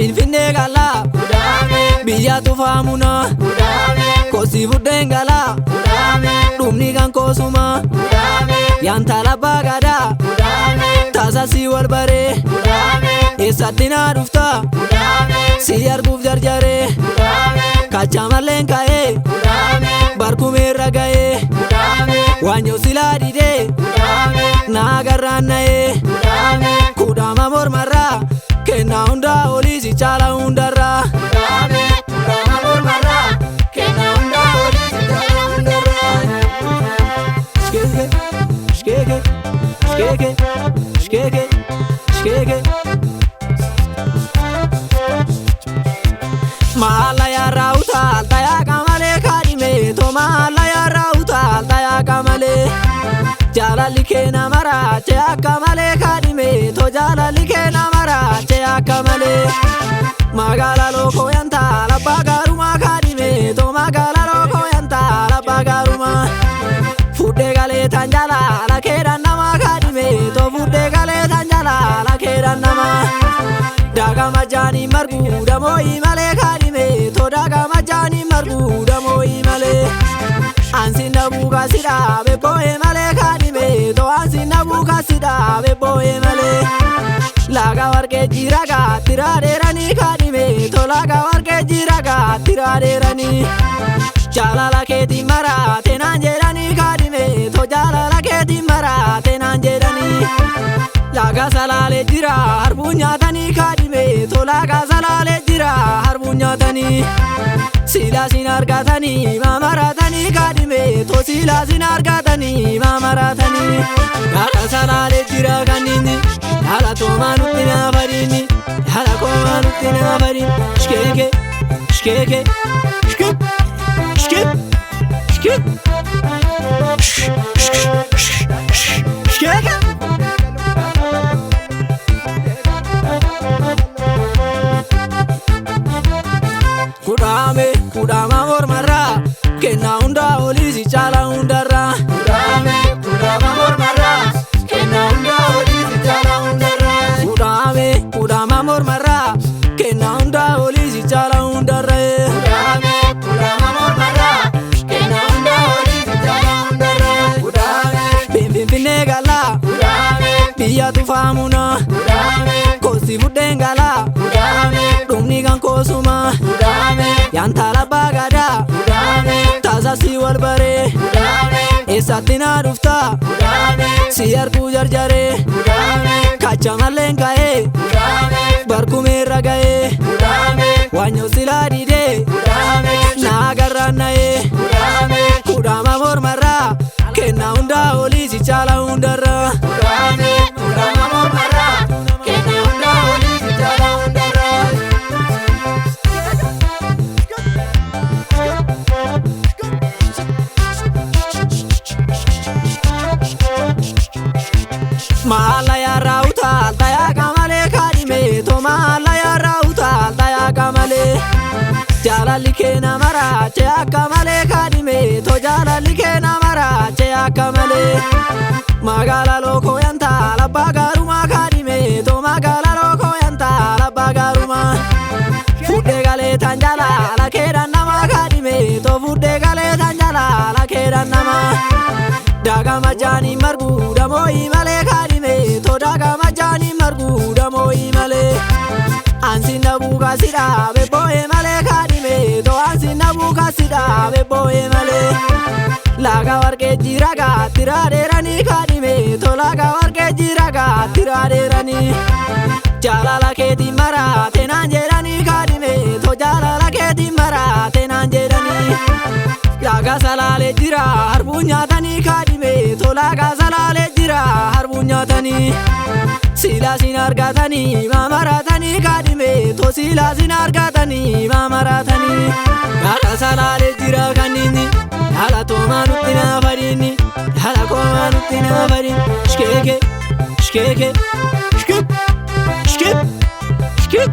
Finfinnee gala biyya tufaamuna kosi buddeen gala dhumni kan koosuma yanta labbaa gadaa taasasii wal baree eessatti naa dhufta si arguuf jarjaree kacha malleen ka'ee barkumeerra ga'ee waanyoo silaa didee naa agarraan na'ee kudhaama mormarraa kennaa hundaa oliisi caala hundarraa kudhaama mormarraa kennaa hundaa oliisi caala hundarraa shkeeke shkeeke shkeeke shkeeke maalla yarraa utaal tayaa qamalee kaadhime to maalla yarraa utaal tayaa qamalee jaalalli keena maraache akka malee kaadhime to jaalalli keena maraache akka malee magaala lookoo yantaa labbaa gaarumaa kaadhime to magaala lookoo yantaa labbaa gaarumaa fuudhee galee tan jalaala keedhan namaa kaadhime to fuudhee galee tan jalaala keedhan namaa daagama jaanii marguu damoo'ii malee kaadhime to daagama jaanii marguu damoo'ii malee ansin dhabuu kasidhaa bebboo'ee malee kaadhime to ansin dhabuu kasidhaa bebboo'ee malee laga warqee jiragaa tiraadeeranii kaadhime to laga warqee jiragaa tiraadeeranii jaalala keetiin maraate naan jedhanii kaadhime to jaalala keetiin maraate naan jedhanii laga salaalee jira harbuun nyaatanii kaadhime to laga salaalee jira harbuun nyaatanii silaa sin argatanii maamaratanii kaadhime to silaa sin argatanii maamaratanii laga salaalee jira kanniini haala toomaa nutti naafariini haala koomaa nutti naafariin shkeeke shkeeke shkeek shkeek shkeek shkeeke kudhaama mormarraa kennaa hundaa oliisi caala hundarraa kudhaama mormarraa kennaa hundaa oliisi caala hundarraa kudhaama mormarraa kennaa hundaa oliisi caala hundarraa kudhaama mormarraa kennaa hundaa oliisi caala hundarraa Finfinnee gala biyya tufaamuna kosi buddeen gala dhumni kan koosuma yanta labbaa gadaa taasasii wal baree eessatti naa dhufta si arguu jarjaree kacha malleen ka'ee barkumeerra ga'ee waanyoo silaa didee naa agarraan na'ee kudhaama mormarraa kennaa hundaa oliisi caala hundarraa kudhaama mormarraa kennaa hundaa oliisi caala hundarraa maalla yarraa utaal tayaa qamalee kaadhime to maalla yarraa utaal tayaa qamalee jaalalli keena maraache akka malee kaadhime to jaalalli keena maraache akka malee magaala lookoo yantaa labbaa gaarumaa kaadhime to magaala lookoo yantaa labbaa gaarumaa fuudhee galee tan jalaala keedhan namaa kaadhime to fuudhee galee tan jalaala keedhan namaa daagama jaanii marguu damoo'ii malee kaadhime to daagama jaanii marguu damoo'ii malee ansin dhabuu kasidhaa bebboo'ee malee kaadhime to ansin dhabuu kasidhaa bebboo'ee malee laga warqee jiragaa tiraadeeranii kaadhime to laga warqee jiragaa tiraadeeranii jaalala keetiin maraate naan jedhanii kaadhime to jaalala keetiin maraate naan jedhanii laga salaalee jira harbuun nyaatanii kaadhime to laga salaalee jira harbuun nyaatanii silaa sin argatanii maamaratanii kaadhime to silaa sin argatanii maamaratanii laga salaalee jira kanniini haala toomaa nutti naafariini haala koomaa nutti naafariin shkeeke shkeeke shkeek shkeek shkeek